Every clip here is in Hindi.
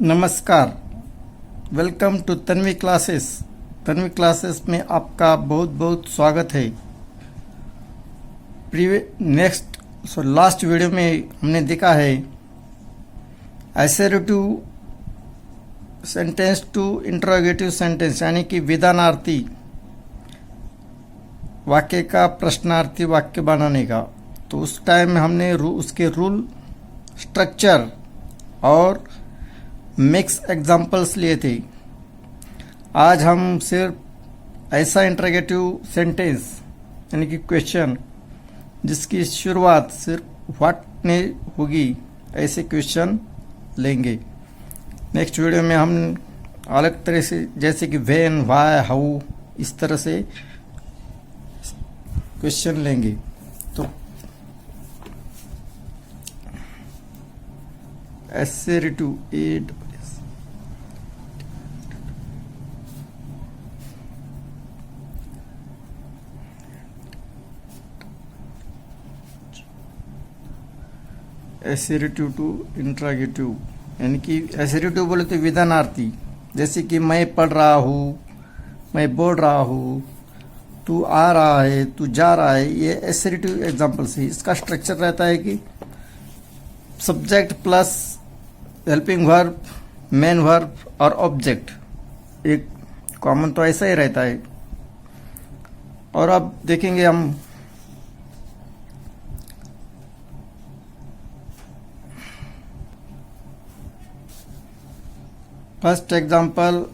नमस्कार, welcome to Tanvi classes. Tanvi classes में आपका बहुत बहुत स्वागत है। लास्ट वीडियो में हमने देखा है assertive sentence to interrogative sentence, यानी कि विधानार्थी वाक्य का प्रश्नार्थी वाक्य बनाने का। तो उस टाइम में हमने उसके रूल, स्ट्रक्चर और मिक्स एग्जाम्पल्स लिए थे। आज हम सिर्फ ऐसा इंटरोगेटिव सेंटेंस यानी कि क्वेश्चन जिसकी शुरुआत सिर्फ व्हाट ने होगी, ऐसे क्वेश्चन लेंगे। नेक्स्ट वीडियो में हम अलग तरह से, जैसे कि व्हेन, व्हाई, हाउ, इस तरह से क्वेश्चन लेंगे। तो एसेरेटिव एसेरेटिव टू इंट्रागेटिव, यानी कि एसेरेटिव बोले तो विधानार्थी, जैसे कि मैं पढ़ रहा हूँ, मैं बोल रहा हूँ, तू आ रहा है, तू जा रहा है, ये एसेरेटिव एग्जाम्पल से। इसका स्ट्रक्चर रहता है कि subject plus helping verb, main verb और ऑब्जेक्ट, एक कॉमन तो ऐसा ही रहता है। और अब देखेंगे हम first example.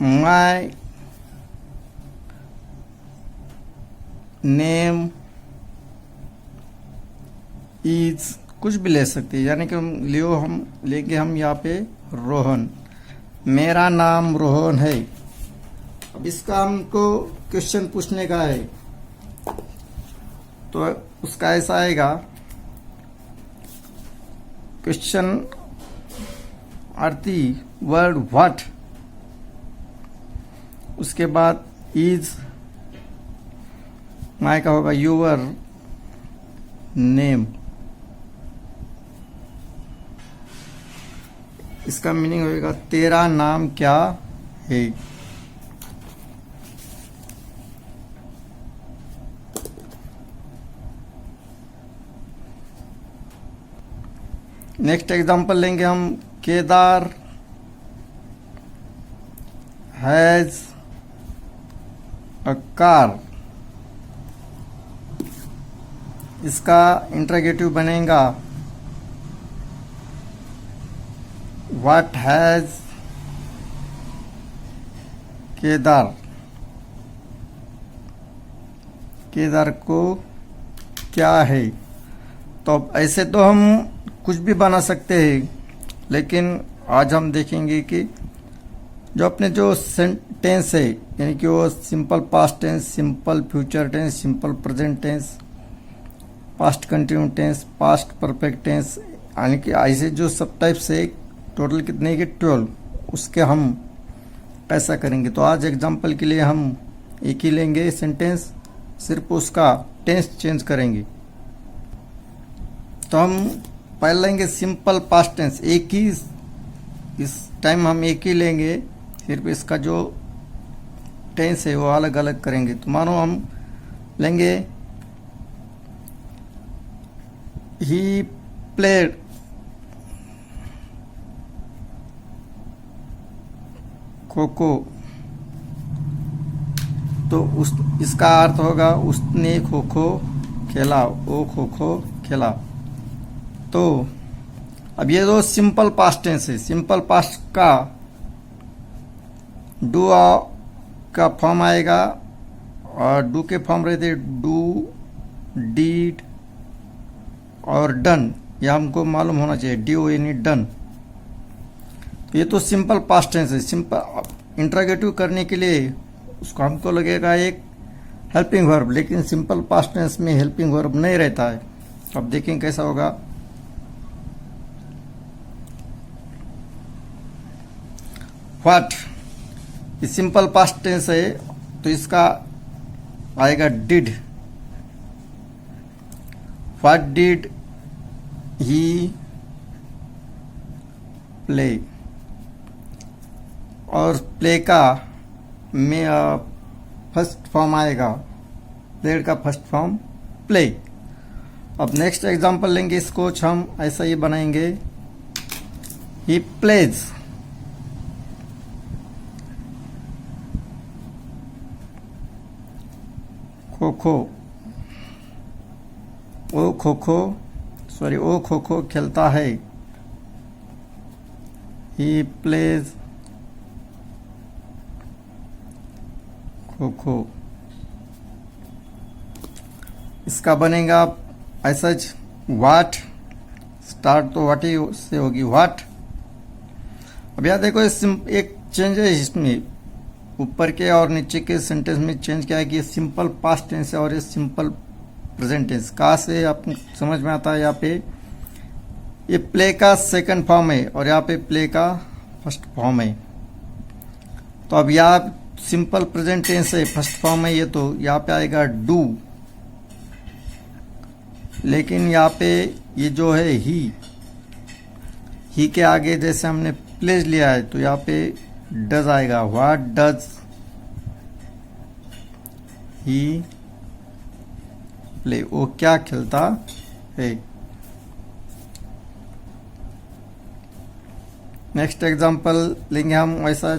My name is, कुछ भी ले सकते हैं, यानी कि हम लेंगे यहाँ पे रोहन। मेरा नाम रोहन है। अब इसका हमको क्वेश्चन पूछने का है, तो उसका ऐसा आएगा, क्वेश्चन अर्थी वर्ड व्हाट, उसके बाद इज, माय का होगा योर नेम। इसका मीनिंग होगा तेरा नाम क्या है। नेक्स्ट एग्जांपल लेंगे हम, केदार हैज अ कार। इसका इंटरोगेटिव बनेगा व्हाट हैज केदार। केदार को क्या है। तो ऐसे तो हम कुछ भी बना सकते हैं, लेकिन आज हम देखेंगे कि जो अपने जो टेंस है, यानी कि वो simple past tense, simple future tense, simple present tense, past continue tense, past perfect tense, यानी कि ऐसे जो सब टाइप से टोटल कितने के 12, उसके हम कैसा करेंगे। तो आज एग्जांपल के लिए हम एक ही लेंगे सेंटेंस, सिर्फ उसका टेंस चेंज करेंगे। तो हम पहले लेंगे सिंपल पास्ट टेंस, एक ही, इस टाइम हम एक ही लेंगे, सिर्फ इसका जो टेंस है वो अलग अलग करेंगे। तो मानो हम लेंगे ही प्लेड खो-खो, तो इसका अर्थ होगा उसने खो-खो खेला, वो खो-खो खेला। तो अब ये दो सिंपल पास्ट टेंस है। सिंपल पास्ट का डू का फॉर्म आएगा, और डू के फॉर्म रहते डू, डीड और डन। यह हमको मालूम होना चाहिए, डू यानी डन। ये तो सिंपल पास्ट टेंस है। सिंपल इंटरोगेटिव करने के लिए उसको हमको लगेगा एक हेल्पिंग वर्ब, लेकिन सिंपल पास्ट टेंस में हेल्पिंग वर्ब नहीं रहता है। अब देखें कैसा होगा। व्हाट, ये सिंपल पास्ट टेंस है, तो इसका आएगा did. What did he play, और प्ले का में फर्स्ट फॉर्म आएगा, प्लेड का फर्स्ट फॉर्म प्ले। अब नेक्स्ट एग्जांपल लेंगे, इसको हम ऐसा ही बनाएंगे, ही प्लेज, खो खो, वो खो खो, सॉरी वो खो खो खेलता है, ही प्लेज खो खो। इसका बनेगा ऐसा, वाट, स्टार्ट तो वाट ही से होगी, वाट। अब यहाँ देखो एक चेंज है इसमें, ऊपर के और नीचे के सेंटेंस में चेंज क्या है कि सिंपल पास्ट टेंस है और ये सिंपल प्रेजेंट टेंस। कहाँ से आपको समझ में आता है, यहाँ पे ये प्ले का सेकंड फॉर्म है और यहाँ पे प्ले का फर्स्ट फॉर्म है। तो अब यहाँ सिंपल प्रेजेंट टेंस है, फर्स्ट फॉर्म है ये, तो यहाँ पे आएगा डू। लेकिन यहाँ पे ये जो है ही के आगे जैसे हमने प्लेज लिया है तो यहाँ पे डज आएगा, व्हाट डज ही प्ले, वो क्या खेलता है। नेक्स्ट एग्जांपल लेंगे हम वैसा,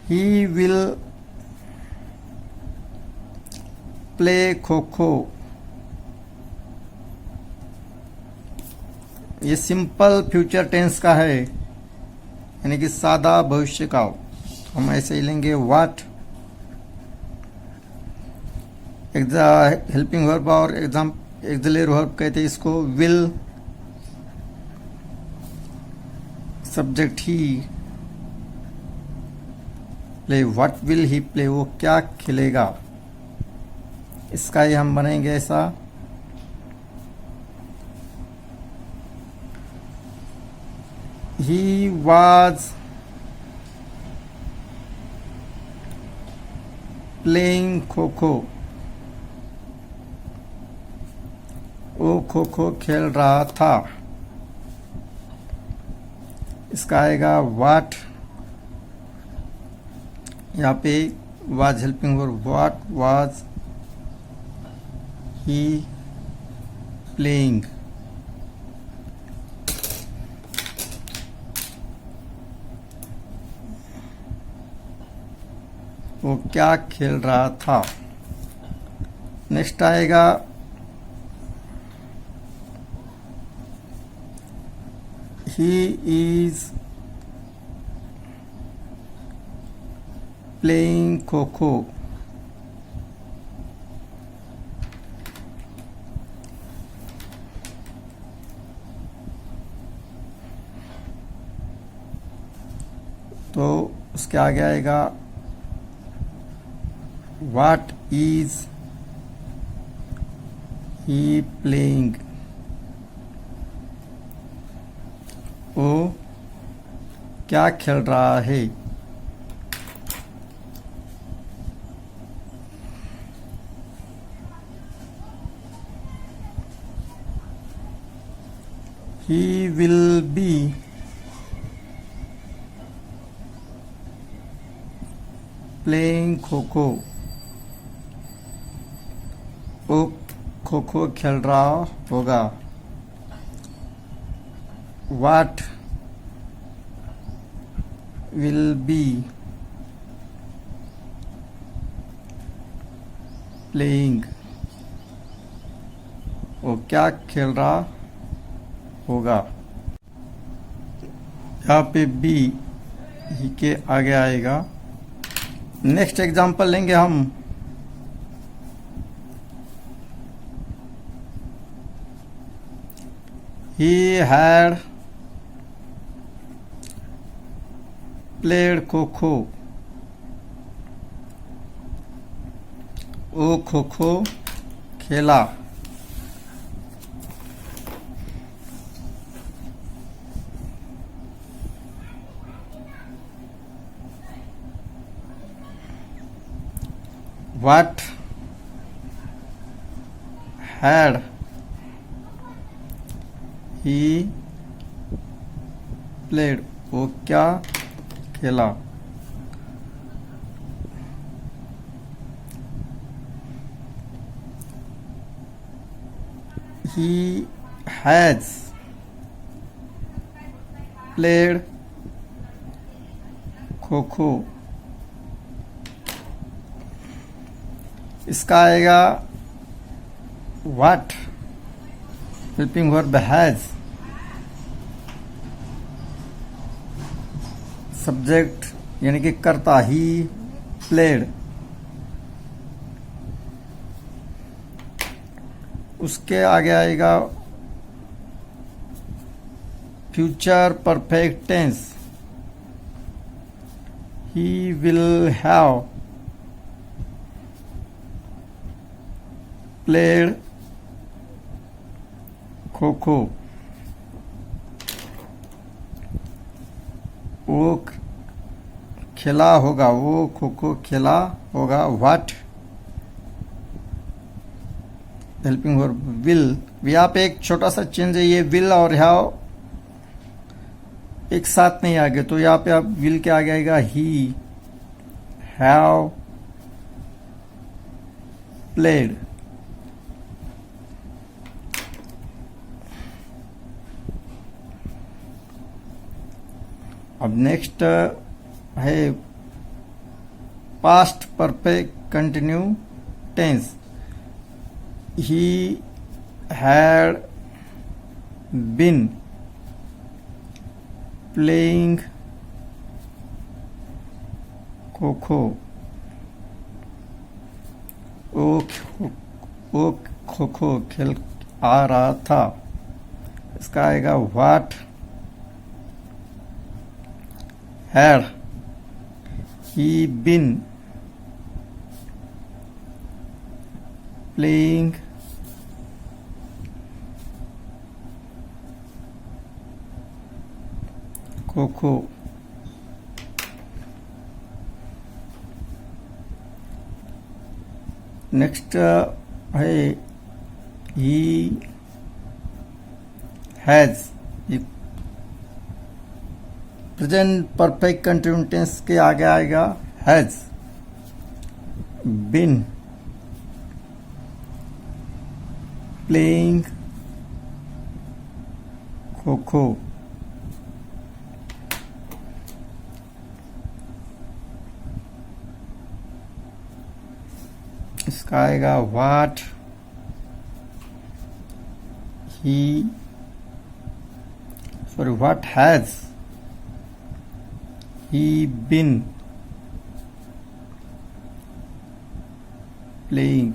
he will play kho kho, ये सिंपल फ्यूचर टेंस का है, यानी कि सादा भविष्य का। तो हम ऐसे ही लेंगे, व्हाट हेल्पिंग वर्ब और एक्सिलरी वर्ब कहते हैं इसको, will subject he play, what will he play, वो क्या खेलेगा। इसका ही हम बनाएंगे ऐसा, he was playing खो खो, वो खो खो खेल रहा था। इसका आएगा व्हाट, यहाँ पे was helping verb, what was he playing, वो क्या खेल रहा था। नेक्स्ट आएगा, ही इज प्लेइंग खो खो, तो उसके आगे आएगा, What is he playing, वो क्या खेल रहा है। He will be playing खो खो, वो खो खो खेल रहा होगा। What will be playing, वो क्या खेल रहा होगा। यहाँ पे बी ही के आगे आएगा। नेक्स्ट एग्जांपल लेंगे हम, he had played खो खो, वो खो खो खेला। What had, he played, वो क्या खेला। he has played kho kho. इसका आएगा what, helping verb has, subject यानी कि कर्ता ही प्लेड, उसके आगे आएगा future perfect tense, he will have played kho kho. वो खेला होगा, वो खो खो खेला होगा। What, helping verb will. यहाँ पे एक छोटा सा चेंज है, ये विल और हैव एक साथ नहीं आगे, तो यहाँ पे आप विल के आगे आएगा ही हैव प्लेड। अब नेक्स्ट है past perfect continue tense, he had been playing kho kho, वो खो खो खेल आ रहा था। इसका आएगा what had he been playing kho kho. Next है he has, present perfect continue tense के आगे आएगा हैज बीन प्लेइंग खो खो। इसका आएगा what has he been playing।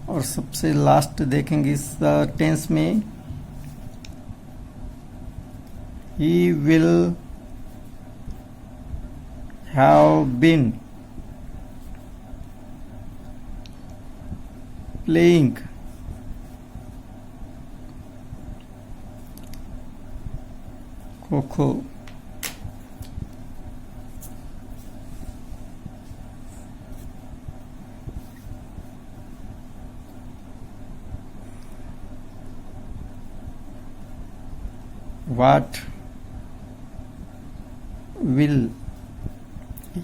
और सबसे लास्ट देखेंगे इस टेंस में, he will have been playing kho kho. What will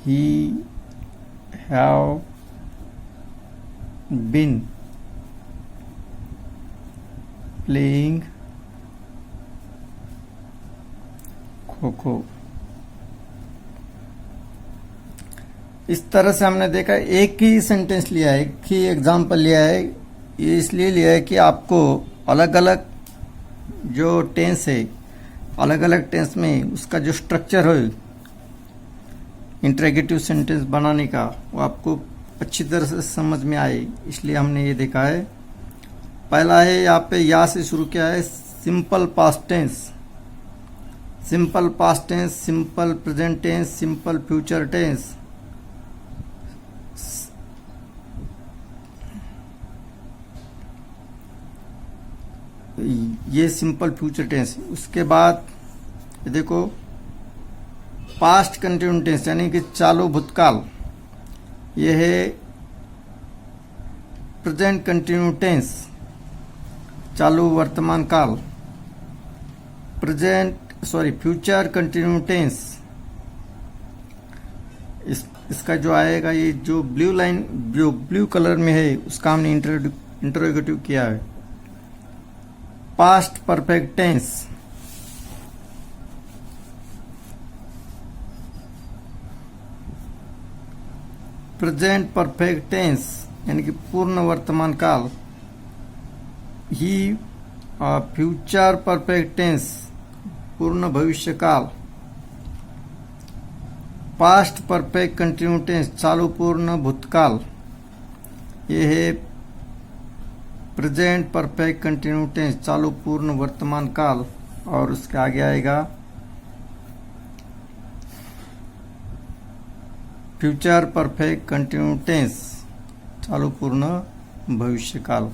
he have been playing kho kho. इस तरह से हमने देखा, एक ही सेंटेंस लिया है, एक ही एग्जाम्पल लिया है। ये इसलिए लिया है कि आपको अलग अलग जो टेंस है, अलग अलग टेंस में उसका जो स्ट्रक्चर है इंटरोगेटिव सेंटेंस बनाने का, वो आपको अच्छी तरह से समझ में आए, इसलिए हमने ये देखा है। पहला है यहाँ पे या से शुरू किया है, simple past tense, simple past tense, simple present tense, simple future tense. ये सिंपल फ्यूचर टेंस। उसके बाद ये देखो पास्ट कंटिन्यूस टेंस यानी कि चालू भूतकाल, यह है प्रेजेंट कंटिन्यूस टेंस चालू वर्तमान काल, फ्यूचर कंटिन्यूस टेंस इसका जो आएगा, ये जो ब्लू लाइन जो ब्लू कलर में है उसका हमने इंटरोगेटिव किया है। Past perfect tense, present perfect tense यानी कि पूर्ण वर्तमान काल ही, फ्यूचर परफेक्ट टेंस पूर्ण भविष्य काल, पास्ट परफेक्ट कंटिन्यूस टेंस चालू पूर्ण भूतकाल, ये है प्रेजेंट परफेक्ट कंटिन्यूस टेंस चालू पूर्ण वर्तमान काल, और उसके आगे आएगा फ्यूचर परफेक्ट कंटिन्यूस टेंस चालू पूर्ण भविष्य काल।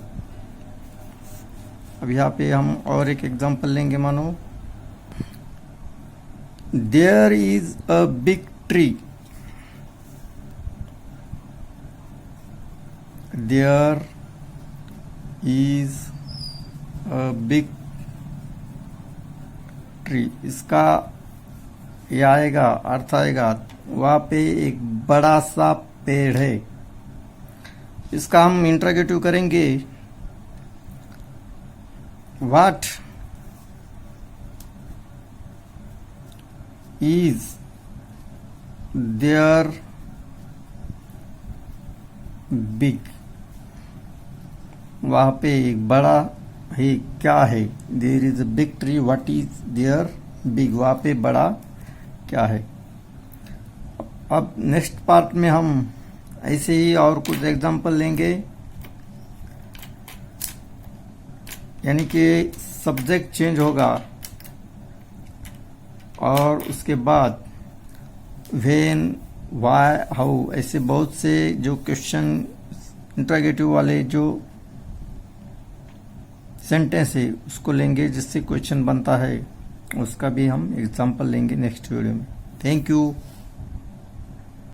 अब यहाँ पे हम और एक एग्जांपल लेंगे। मानो there is a big tree, there is a big tree, इसका ये आएगा अर्थ आएगा वहाँ पे एक बड़ा सा पेड़ है। इसका हम इंटरोगेटिव करेंगे, व्हाट इज देयर बिग, वहां पे एक बड़ा है क्या है, there is a big tree, what is there big, वहां पे बड़ा क्या है। अब नेक्स्ट पार्ट में हम ऐसे ही और कुछ एग्जांपल लेंगे, यानी कि सब्जेक्ट चेंज होगा और उसके बाद व्हेन, व्हाई, हाउ, ऐसे बहुत से जो क्वेश्चन इंटरोगेटिव वाले जो सेंटेंस है उसको लेंगे जिससे क्वेश्चन बनता है, उसका भी हम एग्जांपल लेंगे नेक्स्ट वीडियो में। Thank you.